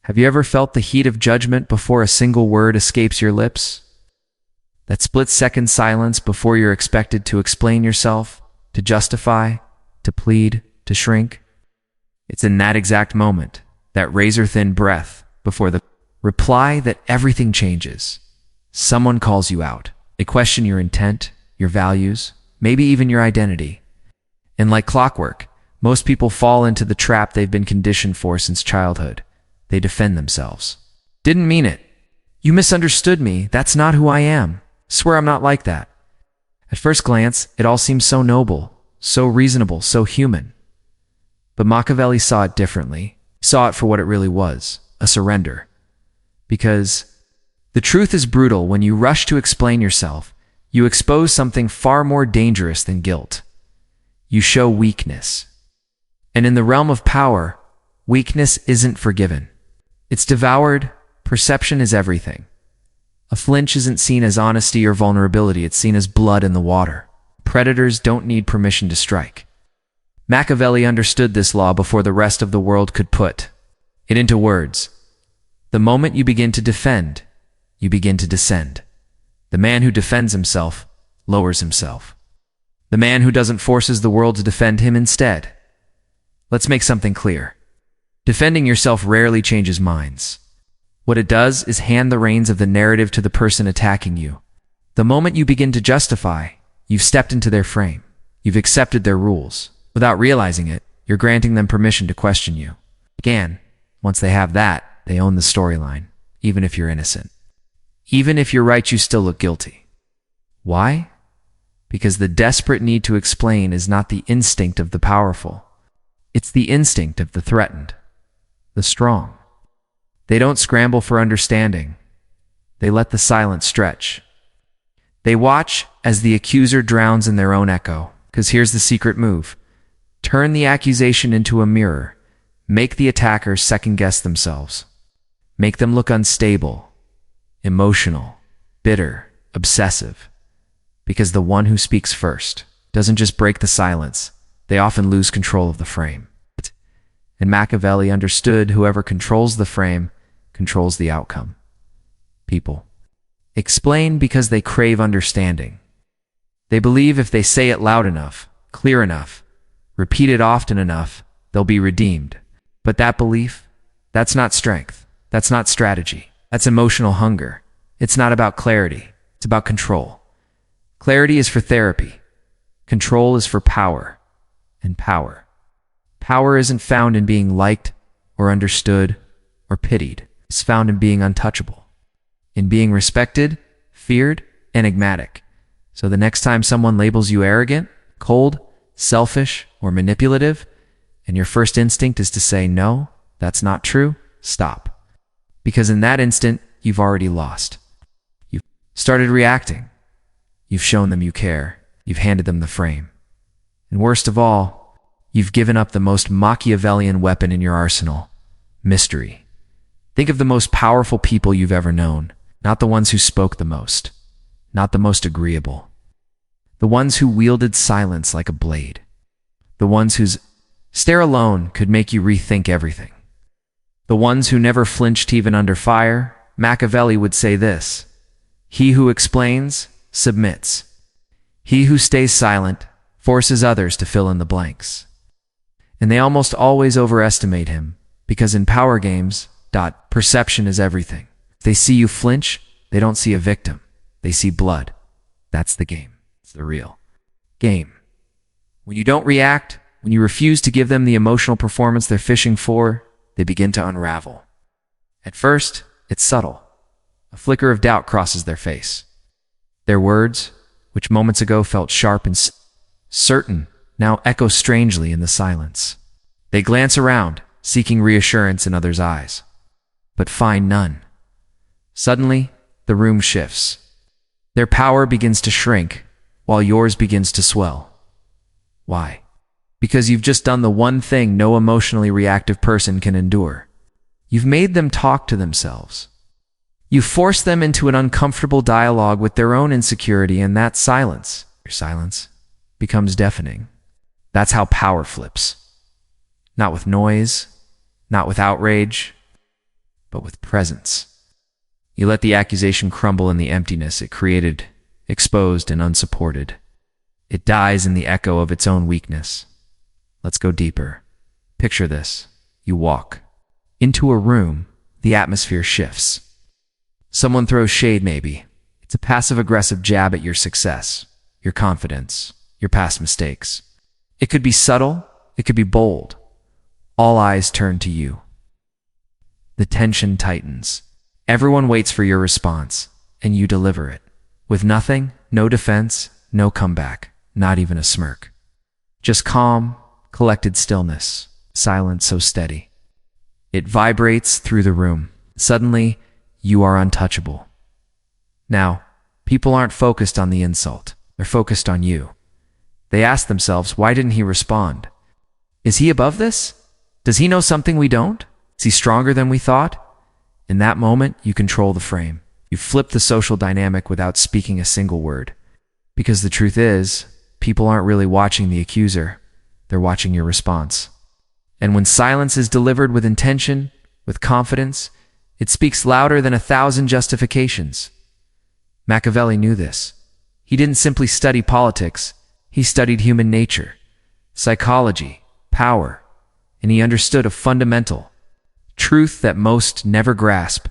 Have you ever felt the heat of judgment before a single word escapes your lips? That split-second silence before you're expected to explain yourself, to justify, to plead, to shrink? It's in that exact moment, that razor-thin breath before the reply, that everything changes. Someone calls you out. They question your intent, your values, maybe even your identity. And like clockwork, most people fall into the trap they've been conditioned for since childhood. They defend themselves. Didn't mean it. You misunderstood me. That's not who I am. Swear I'm not like that. At first glance, it all seems so noble, so reasonable, so human. But Machiavelli saw it differently, saw it for what it really was, a surrender. Because the truth is brutal. When you rush to explain yourself, you expose something far more dangerous than guilt. You show weakness. And in the realm of power, weakness isn't forgiven. It's devoured. Perception is everything. A flinch isn't seen as honesty or vulnerability, it's seen as blood in the water. Predators don't need permission to strike. Machiavelli understood this law before the rest of the world could put it into words. The moment you begin to defend, you begin to descend. The man who defends himself lowers himself. The man who doesn't forces the world to defend him instead. Let's make something clear. Defending yourself rarely changes minds. What it does is hand the reins of the narrative to the person attacking you. The moment you begin to justify, you've stepped into their frame. You've accepted their rules. Without realizing it, you're granting them permission to question you. Again, once they have that, they own the storyline, even if you're innocent. Even if you're right, you still look guilty. Why? Because the desperate need to explain is not the instinct of the powerful. It's the instinct of the threatened, the strong. They don't scramble for understanding. They let the silence stretch. They watch as the accuser drowns in their own echo. Because here's the secret move. Turn the accusation into a mirror. Make the attackers second-guess themselves. Make them look unstable, emotional, bitter, obsessive. Because the one who speaks first doesn't just break the silence, they often lose control of the frame. And Machiavelli understood whoever controls the frame controls the outcome. People explain because they crave understanding. They believe if they say it loud enough, clear enough, repeat it often enough, they'll be redeemed. But that belief, that's not strength. That's not strategy. That's emotional hunger. It's not about clarity. It's about control. Clarity is for therapy. Control is for power. And power. Power isn't found in being liked or understood or pitied. It's found in being untouchable. In being respected, feared, enigmatic. So the next time someone labels you arrogant, cold, selfish, or manipulative, and your first instinct is to say, no, that's not true, stop. Because in that instant, you've already lost. You've started reacting. You've shown them you care. You've handed them the frame. And worst of all, you've given up the most Machiavellian weapon in your arsenal, mystery. Think of the most powerful people you've ever known, not the ones who spoke the most, not the most agreeable. The ones who wielded silence like a blade. The ones whose stare alone could make you rethink everything. The ones who never flinched even under fire. Machiavelli would say this: he who explains, submits. He who stays silent, forces others to fill in the blanks. And they almost always overestimate him, because in power games, perception is everything. If they see you flinch, they don't see a victim. They see blood. That's the game. It's the real game. When you don't react, when you refuse to give them the emotional performance they're fishing for, they begin to unravel. At first, it's subtle. A flicker of doubt crosses their face. Their words, which moments ago felt sharp and certain, now echo strangely in the silence. They glance around, seeking reassurance in others' eyes, but find none. Suddenly, the room shifts. Their power begins to shrink, while yours begins to swell. Why? Because you've just done the one thing no emotionally reactive person can endure. You've made them talk to themselves. You forced them into an uncomfortable dialogue with their own insecurity, and that silence, your silence, becomes deafening. That's how power flips. Not with noise, not with outrage, but with presence. You let the accusation crumble in the emptiness it created, exposed and unsupported. It dies in the echo of its own weakness. Let's go deeper. Picture this. You walk into a room, the atmosphere shifts. Someone throws shade maybe. It's a passive-aggressive jab at your success, your confidence, your past mistakes. It could be subtle, it could be bold. All eyes turn to you. The tension tightens. Everyone waits for your response, and you deliver it. With nothing, no defense, no comeback, not even a smirk. Just calm, collected stillness, silence so steady. It vibrates through the room. Suddenly, you are untouchable. Now, people aren't focused on the insult. They're focused on you. They ask themselves, why didn't he respond? Is he above this? Does he know something we don't? Is he stronger than we thought? In that moment, you control the frame. You flip the social dynamic without speaking a single word. Because the truth is, people aren't really watching the accuser. They're watching your response. And when silence is delivered with intention, with confidence, it speaks louder than 1,000 justifications. Machiavelli knew this. He didn't simply study politics. He studied human nature, psychology, power, and he understood a fundamental truth that most never grasp.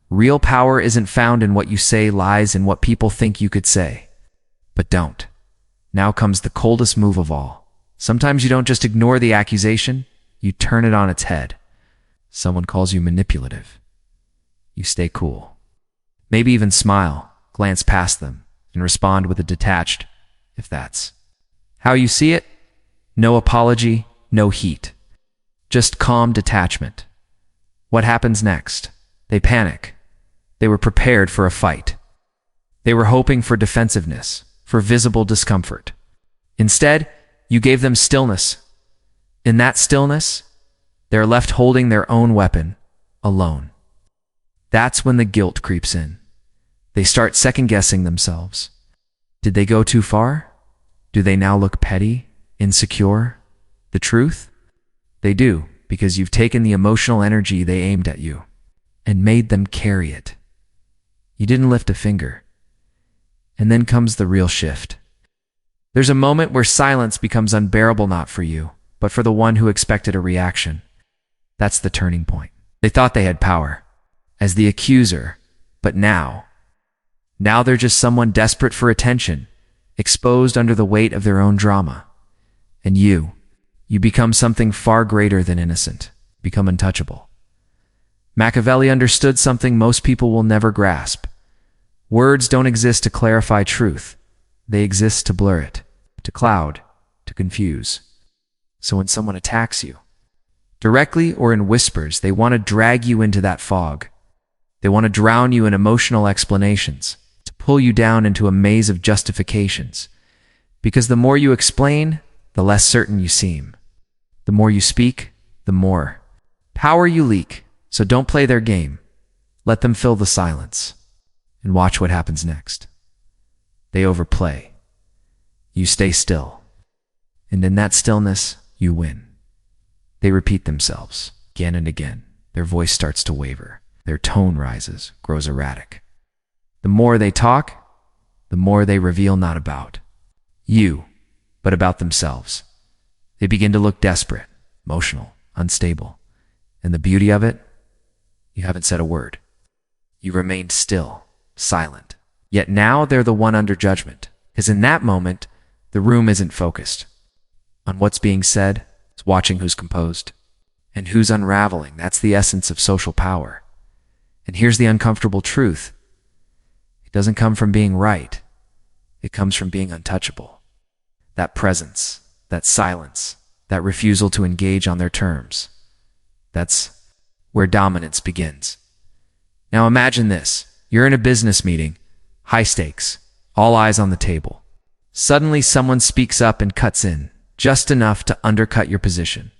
Real power isn't found in what you say, lies in what people think you could say. But don't. Now comes the coldest move of all. Sometimes you don't just ignore the accusation, you turn it on its head. Someone calls you manipulative. You stay cool. Maybe even smile, glance past them, and respond with a detached, if that's how you see it. No apology, no heat. Just calm detachment. What happens next? They panic. They were prepared for a fight. They were hoping for defensiveness, for visible discomfort. Instead, you gave them stillness. In that stillness, they're left holding their own weapon, alone. That's when the guilt creeps in. They start second-guessing themselves. Did they go too far? Do they now look petty, insecure? The truth? They do, because you've taken the emotional energy they aimed at you and made them carry it. You didn't lift a finger. And then comes the real shift. There's a moment where silence becomes unbearable, not for you, but for the one who expected a reaction. That's the turning point. They thought they had power as the accuser, but now they're just someone desperate for attention, exposed under the weight of their own drama. And you become something far greater than innocent, become untouchable. Machiavelli understood something most people will never grasp. Words don't exist to clarify truth. They exist to blur it, to cloud, to confuse. So when someone attacks you, directly or in whispers, they want to drag you into that fog. They want to drown you in emotional explanations, to pull you down into a maze of justifications. Because the more you explain, the less certain you seem. The more you speak, the more power you leak. So don't play their game. Let them fill the silence. And watch what happens next. They overplay. You stay still. And in that stillness, you win. They repeat themselves again and again. Their voice starts to waver. Their tone rises, grows erratic. The more they talk, the more they reveal not about you, but about themselves. They begin to look desperate, emotional, unstable. And the beauty of it, you haven't said a word. You remained still, silent. Yet now they're the one under judgment, because in that moment, the room isn't focused on what's being said. It's watching who's composed and who's unraveling. That's the essence of social power. And here's the uncomfortable truth. It doesn't come from being right. It comes from being untouchable. That presence, that silence, that refusal to engage on their terms. That's where dominance begins. Now imagine this. You're in a business meeting, high stakes, all eyes on the table. Suddenly someone speaks up and cuts in, just enough to undercut your position.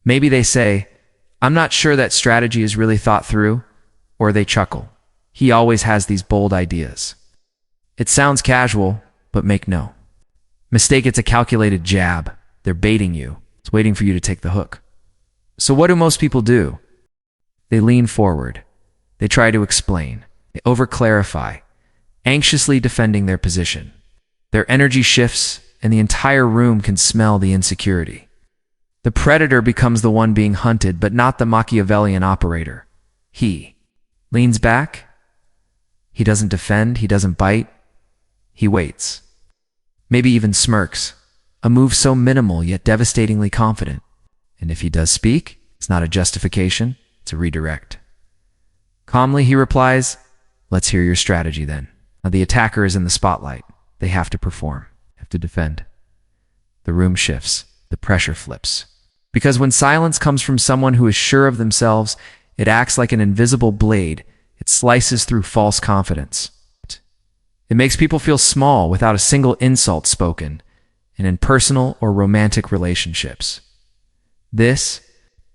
Maybe they say, "I'm not sure that strategy is really thought through," or they chuckle. "He always has these bold ideas." It sounds casual, but make no mistake, it's a calculated jab. They're baiting you. It's waiting for you to take the hook. So what do most people do? They lean forward. They try to explain. They over-clarify, anxiously defending their position. Their energy shifts, and the entire room can smell the insecurity. The predator becomes the one being hunted, but not the Machiavellian operator. He leans back. He doesn't defend. He doesn't bite. He waits. Maybe even smirks, a move so minimal yet devastatingly confident. And if he does speak, it's not a justification, it's a redirect. Calmly he replies, "Let's hear your strategy then." Now the attacker is in the spotlight. They have to perform, have to defend. The room shifts, the pressure flips. Because when silence comes from someone who is sure of themselves, it acts like an invisible blade. It slices through false confidence. It makes people feel small without a single insult spoken, and in personal or romantic relationships. This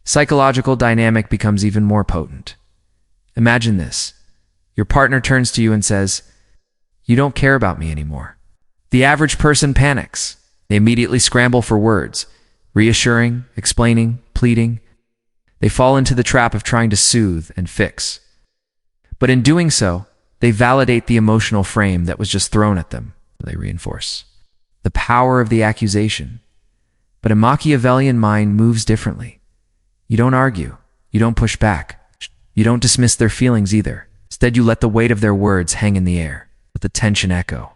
psychological dynamic becomes even more potent. Imagine this. Your partner turns to you and says, "You don't care about me anymore." The average person panics. They immediately scramble for words, reassuring, explaining, pleading. They fall into the trap of trying to soothe and fix. But in doing so, they validate the emotional frame that was just thrown at them. They reinforce the power of the accusation. But a Machiavellian mind moves differently. You don't argue. You don't push back. You don't dismiss their feelings either. Instead, you let the weight of their words hang in the air. Let the tension echo.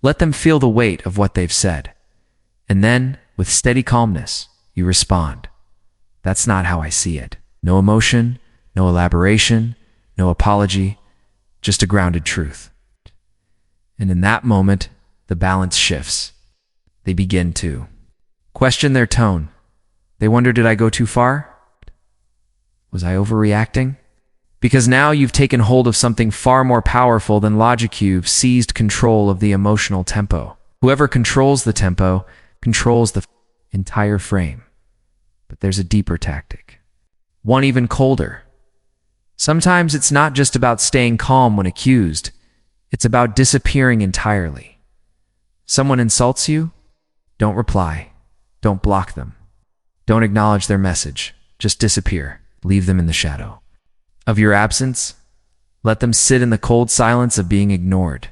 Let them feel the weight of what they've said. And then, with steady calmness, you respond. "That's not how I see it." No emotion, no elaboration, no apology, just a grounded truth. And in that moment, the balance shifts. They begin to question their tone. They wonder, did I go too far? Was I overreacting? Because now you've taken hold of something far more powerful than logic. You've seized control of the emotional tempo. Whoever controls the tempo controls the entire frame. But there's a deeper tactic. One even colder. Sometimes it's not just about staying calm when accused. It's about disappearing entirely. Someone insults you? Don't reply. Don't block them. Don't acknowledge their message. Just disappear. Leave them in the shadow of your absence. Let them sit in the cold silence of being ignored.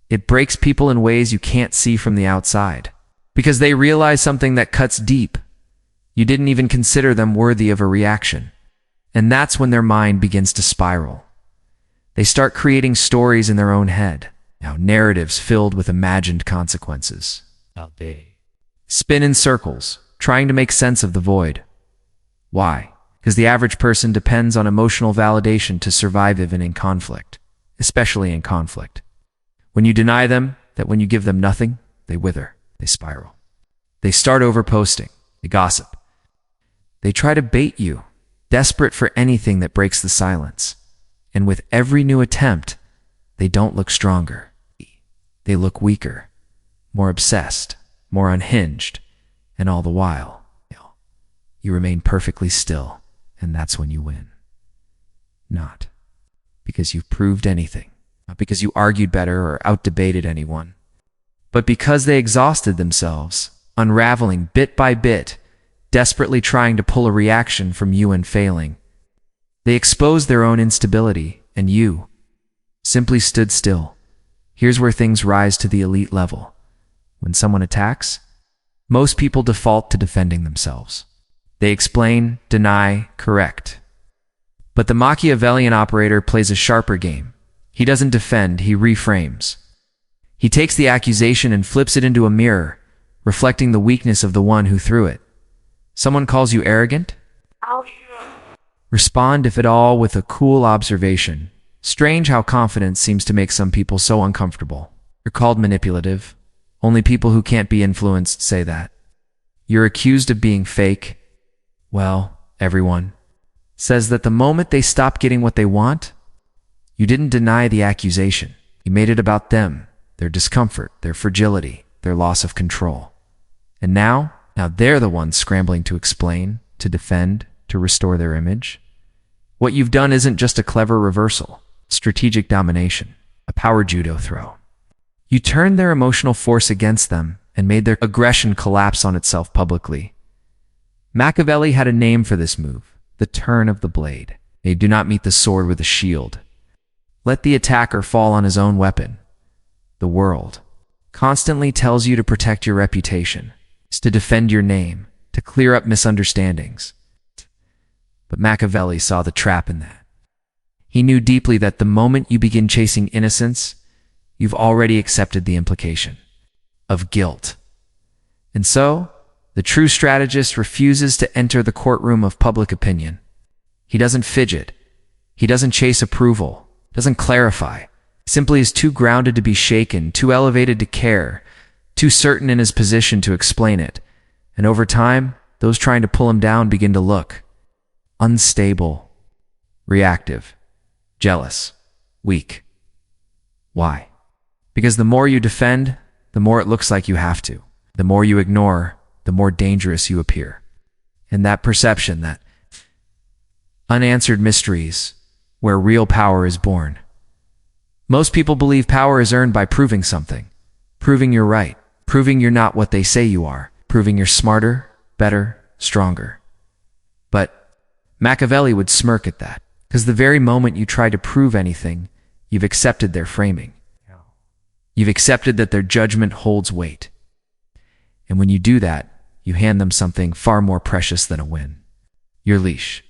It breaks people in ways you can't see from the outside, because they realize something that cuts deep. You didn't even consider them worthy of a reaction. And that's when their mind begins to spiral. They start creating stories in their own head, now narratives filled with imagined consequences. They spin in circles, trying to make sense of the void. Why? Because the average person depends on emotional validation to survive even in conflict, especially in conflict. When you deny them, that when you give them nothing, they wither, they spiral. They start overposting, they gossip. They try to bait you, desperate for anything that breaks the silence. And with every new attempt, they don't look stronger. They look weaker, more obsessed, more unhinged, and all the while, you remain perfectly still, and that's when you win. Not because you've proved anything, not because you argued better or outdebated anyone, but because they exhausted themselves, unraveling bit by bit, desperately trying to pull a reaction from you and failing. They exposed their own instability, and you simply stood still. Here's where things rise to the elite level. When someone attacks, most people default to defending themselves. They explain, deny, correct. But the Machiavellian operator plays a sharper game. He doesn't defend, he reframes. He takes the accusation and flips it into a mirror, reflecting the weakness of the one who threw it. Someone calls you arrogant? Respond, if at all, with a cool observation. Strange how confidence seems to make some people so uncomfortable. You're called manipulative. Only people who can't be influenced say that. You're accused of being fake. Well, everyone says that the moment they stop getting what they want, you didn't deny the accusation. You made it about them, their discomfort, their fragility, their loss of control. And now they're the ones scrambling to explain, to defend, to restore their image. What you've done isn't just a clever reversal, strategic domination, a power judo throw. You turned their emotional force against them and made their aggression collapse on itself publicly. Machiavelli had a name for this move, the turn of the blade. They do not meet the sword with a shield. Let the attacker fall on his own weapon. The world constantly tells you to protect your reputation, to defend your name, to clear up misunderstandings. But Machiavelli saw the trap in that. He knew deeply that the moment you begin chasing innocence, you've already accepted the implication of guilt. And so, the true strategist refuses to enter the courtroom of public opinion. He doesn't fidget. He doesn't chase approval, doesn't clarify. Simply is too grounded to be shaken, too elevated to care, too certain in his position to explain it. And over time, those trying to pull him down begin to look unstable, reactive, jealous, weak. Why? Because the more you defend, the more it looks like you have to. The more you ignore, the more dangerous you appear. And that perception, that unanswered mysteries, where real power is born. Most people believe power is earned by proving something, proving you're right, proving you're not what they say you are, proving you're smarter, better, stronger. But Machiavelli would smirk at that, because the very moment you try to prove anything, you've accepted their framing. You've accepted that their judgment holds weight. And when you do that, you hand them something far more precious than a win. Your leash.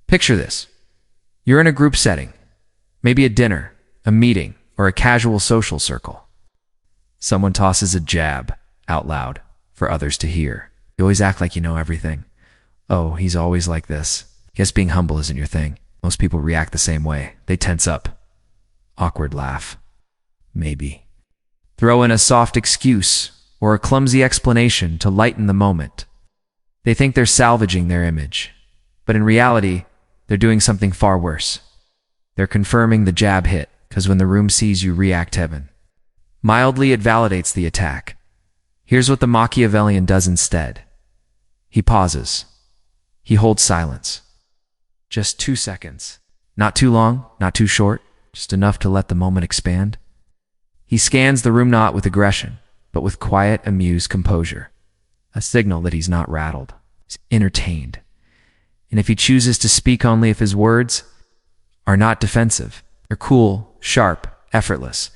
Picture this. You're in a group setting, maybe a dinner, a meeting, or a casual social circle. Someone tosses a jab out loud for others to hear. You always act like you know everything. Oh, he's always like this. Guess being humble isn't your thing. Most people react the same way. They tense up. Awkward laugh. Maybe. Throw in a soft excuse or a clumsy explanation to lighten the moment. They think they're salvaging their image, but in reality, they're doing something far worse. They're confirming the jab hit, because when the room sees you react heaven, mildly it validates the attack. Here's what the Machiavellian does instead. He pauses. He holds silence. Just 2 seconds. Not too long, not too short, just enough to let the moment expand. He scans the room not with aggression, but with quiet, amused composure, a signal that he's not rattled. He's entertained. And if he chooses to speak only if his words are not defensive, they're cool, sharp, effortless.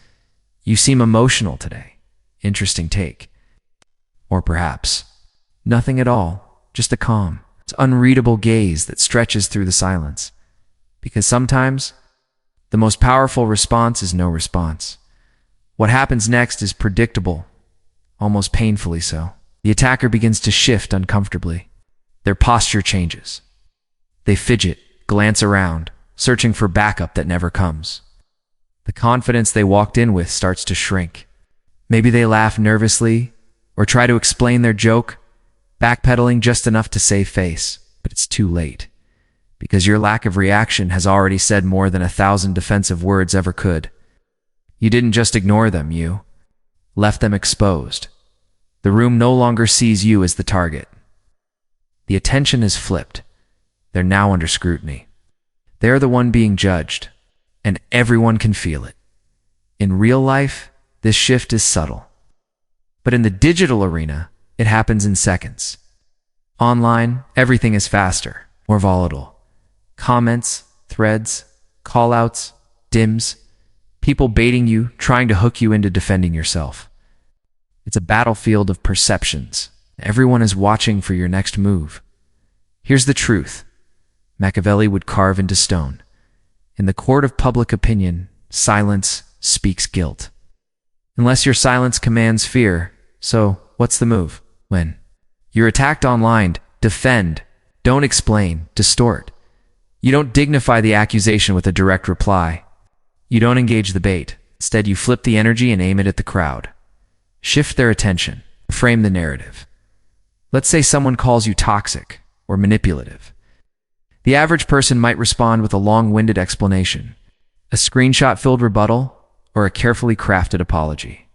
You seem emotional today. Interesting take. Or perhaps nothing at all, just a calm, unreadable gaze that stretches through the silence. Because sometimes the most powerful response is no response. What happens next is predictable, almost painfully so. The attacker begins to shift uncomfortably. Their posture changes. They fidget, glance around, searching for backup that never comes. The confidence they walked in with starts to shrink. Maybe they laugh nervously or try to explain their joke, backpedaling just enough to save face. But it's too late, because your lack of reaction has already said more than 1,000 defensive words ever could. You didn't just ignore them, you left them exposed. The room no longer sees you as the target. The attention is flipped. They're now under scrutiny. They're the one being judged, and everyone can feel it. In real life, this shift is subtle. But in the digital arena, it happens in seconds. Online, everything is faster, more volatile. Comments, threads, callouts, dims, people baiting you, trying to hook you into defending yourself. It's a battlefield of perceptions. Everyone is watching for your next move. Here's the truth. Machiavelli would carve into stone. In the court of public opinion, silence speaks guilt. Unless your silence commands fear, so what's the move? When you're attacked online, defend. Don't explain, distort. You don't dignify the accusation with a direct reply. You don't engage the bait. Instead, you flip the energy and aim it at the crowd. Shift their attention. Frame the narrative. Let's say someone calls you toxic or manipulative. The average person might respond with a long-winded explanation, a screenshot-filled rebuttal, or a carefully crafted apology.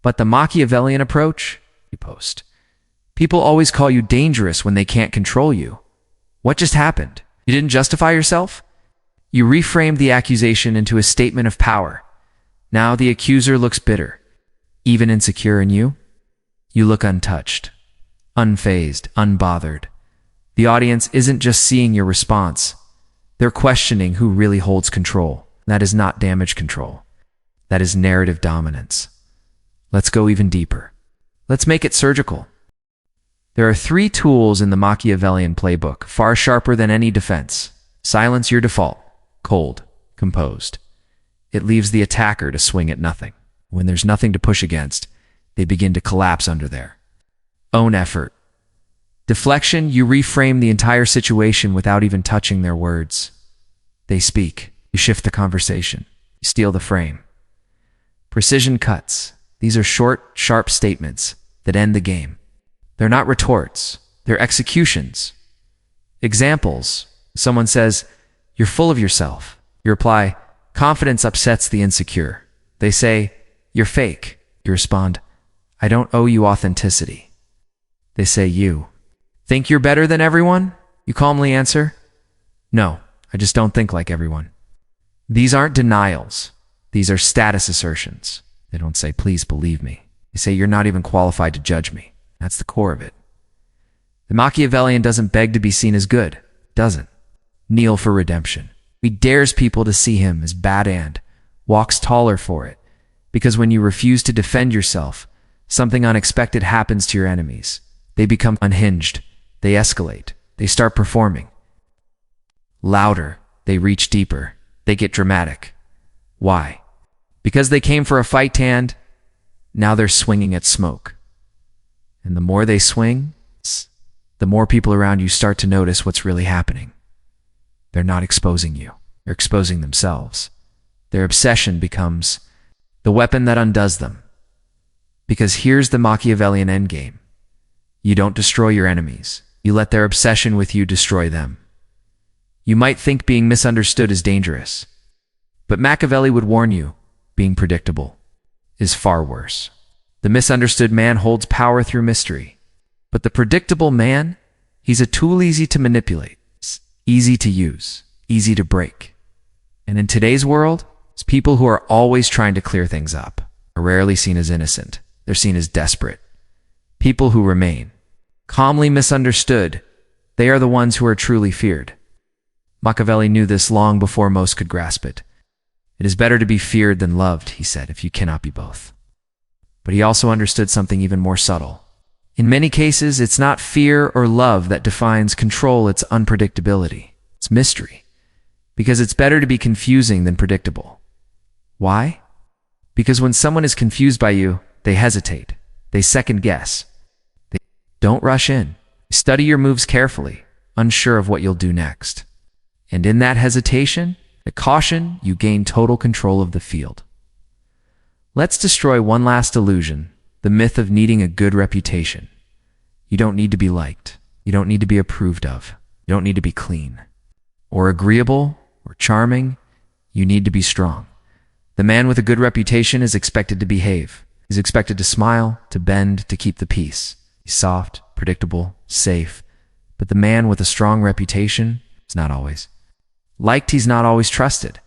But the Machiavellian approach? You post. People always call you dangerous when they can't control you. What just happened? You didn't justify yourself? You reframed the accusation into a statement of power. Now the accuser looks bitter, even insecure in you. You look untouched, unfazed, unbothered. The audience isn't just seeing your response. They're questioning who really holds control. That is not damage control. That is narrative dominance. Let's go even deeper. Let's make it surgical. There are 3 tools in the Machiavellian playbook, far sharper than any defense. Silence your default. Cold. Composed. It leaves the attacker to swing at nothing. When there's nothing to push against, they begin to collapse under there. Own effort. Deflection, you reframe the entire situation without even touching their words. They speak. You shift the conversation. You steal the frame. Precision cuts. These are short, sharp statements that end the game. They're not retorts. They're executions. Examples. Someone says, "You're full of yourself." You reply, "Confidence upsets the insecure." They say, "You're fake." You respond, "I don't owe you authenticity." They say, "You think you're better than everyone?" You calmly answer, "No, I just don't think like everyone." These aren't denials. These are status assertions. They don't say, "Please believe me." They say, "You're not even qualified to judge me." That's the core of it. The Machiavellian doesn't beg to be seen as good. Doesn't kneel for redemption. He dares people to see him as bad and walks taller for it. Because when you refuse to defend yourself, something unexpected happens to your enemies. They become unhinged. They escalate. They start performing. Louder. They reach deeper. They get dramatic. Why? Because they came for a fight and now they're swinging at smoke. And the more they swing, the more people around you start to notice what's really happening. They're not exposing you. They're exposing themselves. Their obsession becomes the weapon that undoes them. Because here's the Machiavellian endgame. You don't destroy your enemies. You let their obsession with you destroy them. You might think being misunderstood is dangerous, but Machiavelli would warn you, being predictable is far worse. The misunderstood man holds power through mystery, but the predictable man, he's a tool easy to manipulate, easy to use, easy to break. And in today's world, it's people who are always trying to clear things up are rarely seen as innocent. They're seen as desperate. People who remain calmly misunderstood, they are the ones who are truly feared. Machiavelli knew this long before most could grasp it. It is better to be feared than loved, he said, if you cannot be both. But he also understood something even more subtle. In many cases, it's not fear or love that defines control, it's unpredictability. It's mystery. Because it's better to be confusing than predictable. Why? Because when someone is confused by you, they hesitate. They second guess. They don't rush in. Study your moves carefully, unsure of what you'll do next. And in that hesitation, the caution, you gain total control of the field. Let's destroy one last illusion, the myth of needing a good reputation. You don't need to be liked. You don't need to be approved of. You don't need to be clean or agreeable or charming. You need to be strong. The man with a good reputation is expected to behave. He's expected to smile, to bend, to keep the peace. He's soft, predictable, safe. But the man with a strong reputation is not always liked, he's not always trusted.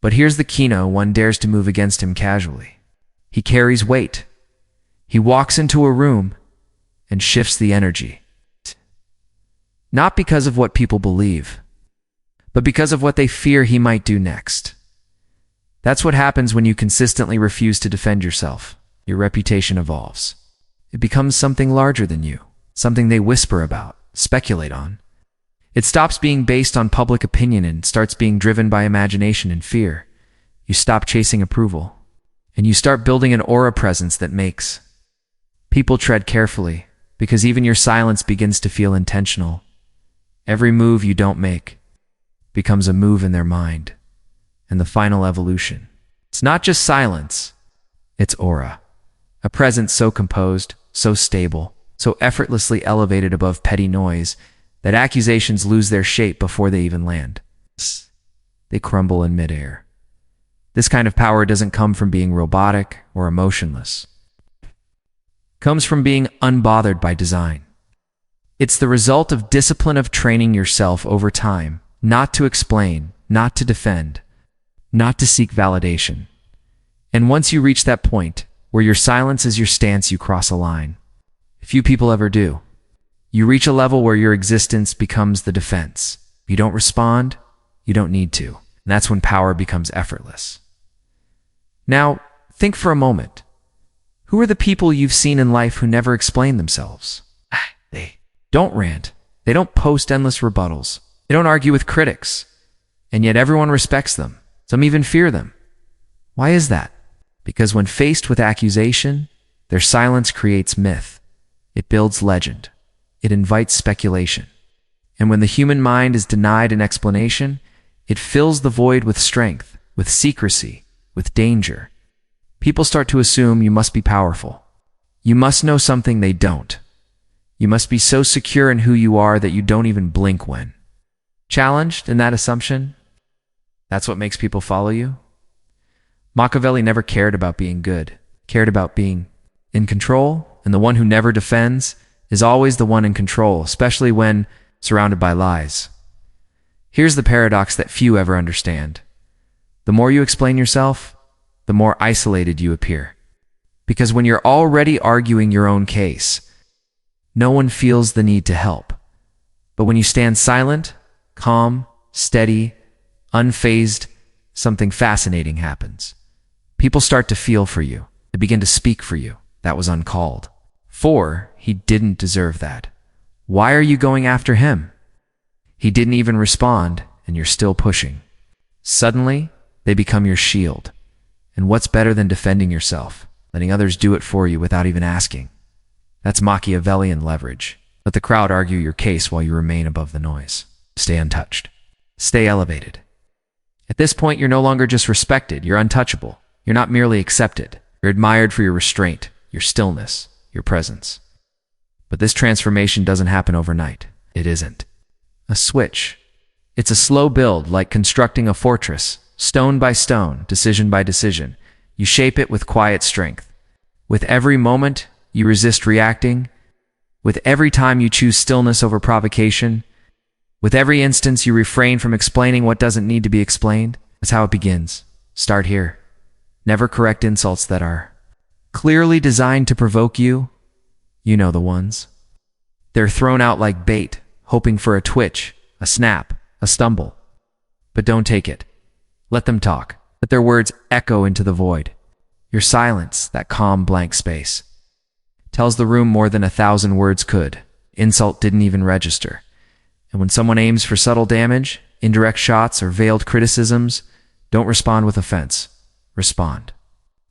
But here's the key: no one dares to move against him casually. He carries weight. He walks into a room and shifts the energy. Not because of what people believe, but because of what they fear he might do next. That's what happens when you consistently refuse to defend yourself. Your reputation evolves. It becomes something larger than you, something they whisper about, speculate on. It stops being based on public opinion and starts being driven by imagination and fear. You stop chasing approval, and you start building an aura presence that makes people tread carefully, because even your silence begins to feel intentional. Every move you don't make becomes a move in their mind, and the final evolution. It's not just silence, it's aura. A presence so composed, so stable, so effortlessly elevated above petty noise that accusations lose their shape before they even land. They crumble in midair. This kind of power doesn't come from being robotic or emotionless. It comes from being unbothered by design. It's the result of discipline, of training yourself over time, not to explain, not to defend, not to seek validation. And once you reach that point, where your silence is your stance, you cross a line. Few people ever do. You reach a level where your existence becomes the defense. You don't respond, you don't need to. And that's when power becomes effortless. Now, think for a moment. Who are the people you've seen in life who never explain themselves? They don't rant. They don't post endless rebuttals. They don't argue with critics. And yet everyone respects them. Some even fear them. Why is that? Because when faced with accusation, their silence creates myth. It builds legend. It invites speculation. And when the human mind is denied an explanation, it fills the void with strength, with secrecy, with danger. People start to assume you must be powerful. You must know something they don't. You must be so secure in who you are that you don't even blink when challenged in that assumption. That's what makes people follow you. Machiavelli never cared about being good, cared about being in control, and the one who never defends is always the one in control, especially when surrounded by lies. Here's the paradox that few ever understand. The more you explain yourself, the more isolated you appear. Because when you're already arguing your own case, no one feels the need to help. But when you stand silent, calm, steady, unfazed, something fascinating happens. People start to feel for you. They begin to speak for you. That was uncalled. For he didn't deserve that. Why are you going after him? He didn't even respond, and you're still pushing. Suddenly, they become your shield. And what's better than defending yourself, letting others do it for you without even asking? That's Machiavellian leverage. Let the crowd argue your case while you remain above the noise. Stay untouched. Stay elevated. At this point, you're no longer just respected. You're untouchable. You're not merely accepted. You're admired for your restraint, your stillness, your presence. But this transformation doesn't happen overnight. It isn't a switch. It's a slow build, like constructing a fortress, stone by stone, decision by decision. You shape it with quiet strength. With every moment, you resist reacting. With every time you choose stillness over provocation. With every instance you refrain from explaining what doesn't need to be explained. That's how it begins. Start here. Never correct insults that are clearly designed to provoke you. You know the ones. They're thrown out like bait, hoping for a twitch, a snap, a stumble. But don't take it. Let them talk. Let their words echo into the void. Your silence, that calm blank space, tells the room more than 1,000 words could. Insult didn't even register. And when someone aims for subtle damage, indirect shots, or veiled criticisms, don't respond with offense. Respond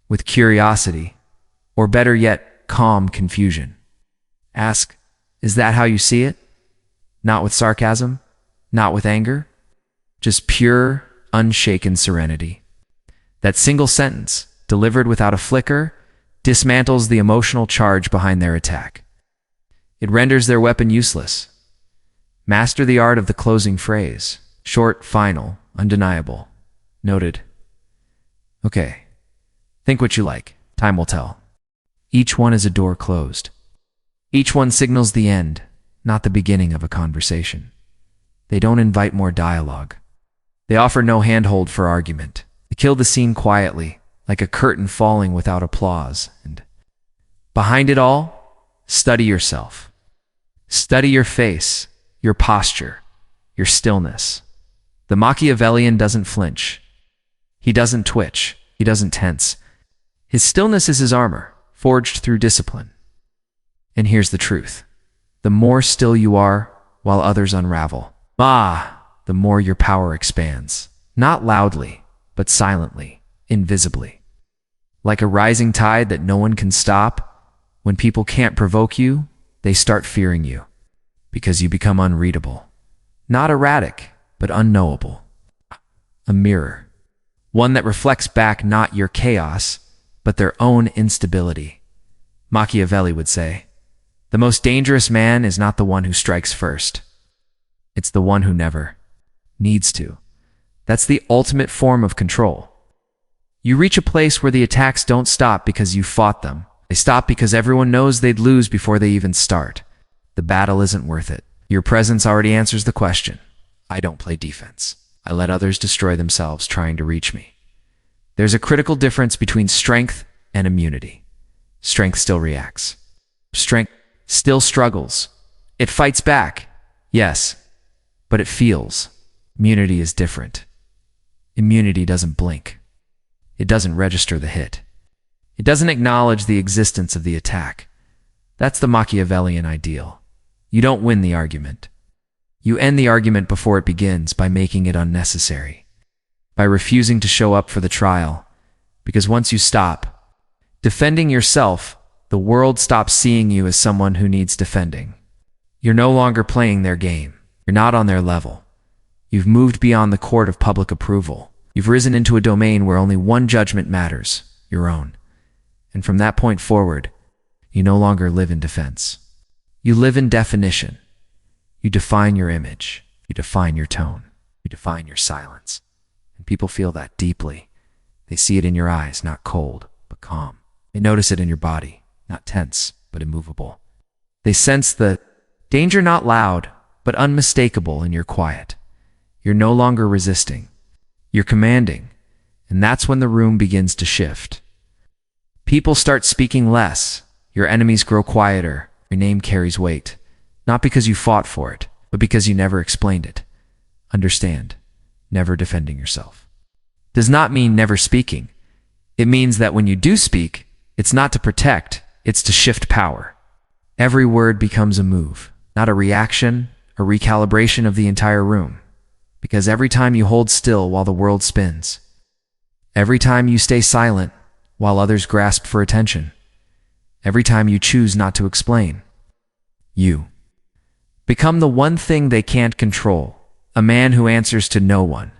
with curiosity, or better yet, calm confusion. Ask, is that how you see it? Not with sarcasm, not with anger, just pure, unshaken serenity. That single sentence, delivered without a flicker, dismantles the emotional charge behind their attack. It renders their weapon useless. Master the art of the closing phrase. Short, final, undeniable. Noted. Okay. Think what you like. Time will tell. Each one is a door closed. Each one signals the end, not the beginning of a conversation. They don't invite more dialogue. They offer no handhold for argument. They kill the scene quietly, like a curtain falling without applause. And behind it all, study yourself. Study your face, your posture, your stillness. The Machiavellian doesn't flinch. He doesn't twitch. He doesn't tense. His stillness is his armor, forged through discipline. And here's the truth. The more still you are, while others unravel, the more your power expands. Not loudly, but silently, invisibly. Like a rising tide that no one can stop, when people can't provoke you, they start fearing you. Because you become unreadable. Not erratic, but unknowable. A mirror. One that reflects back not your chaos, but their own instability. Machiavelli would say, the most dangerous man is not the one who strikes first. It's the one who never needs to. That's the ultimate form of control. You reach a place where the attacks don't stop because you fought them. They stop because everyone knows they'd lose before they even start. The battle isn't worth it. Your presence already answers the question. I don't play defense. I let others destroy themselves trying to reach me. There's a critical difference between strength and immunity. Strength still reacts. Strength still struggles. It fights back, yes, but it feels. Immunity is different. Immunity doesn't blink. It doesn't register the hit. It doesn't acknowledge the existence of the attack. That's the Machiavellian ideal. You don't win the argument. You end the argument before it begins by making it unnecessary, by refusing to show up for the trial, because once you stop defending yourself, the world stops seeing you as someone who needs defending. You're no longer playing their game. You're not on their level. You've moved beyond the court of public approval. You've risen into a domain where only one judgment matters, your own. And from that point forward, you no longer live in defense. You live in definition. You define your image. You define your tone. You define your silence. And people feel that deeply. They see it in your eyes, not cold, but calm. They notice it in your body, not tense, but immovable. They sense the danger not loud, but unmistakable in your quiet. You're no longer resisting. You're commanding. And that's when the room begins to shift. People start speaking less. Your enemies grow quieter. Your name carries weight. Not because you fought for it, but because you never explained it. Understand, never defending yourself does not mean never speaking. It means that when you do speak, it's not to protect, it's to shift power. Every word becomes a move, not a reaction, a recalibration of the entire room. Because every time you hold still while the world spins, every time you stay silent while others grasp for attention, every time you choose not to explain, you become the one thing they can't control, a man who answers to no one,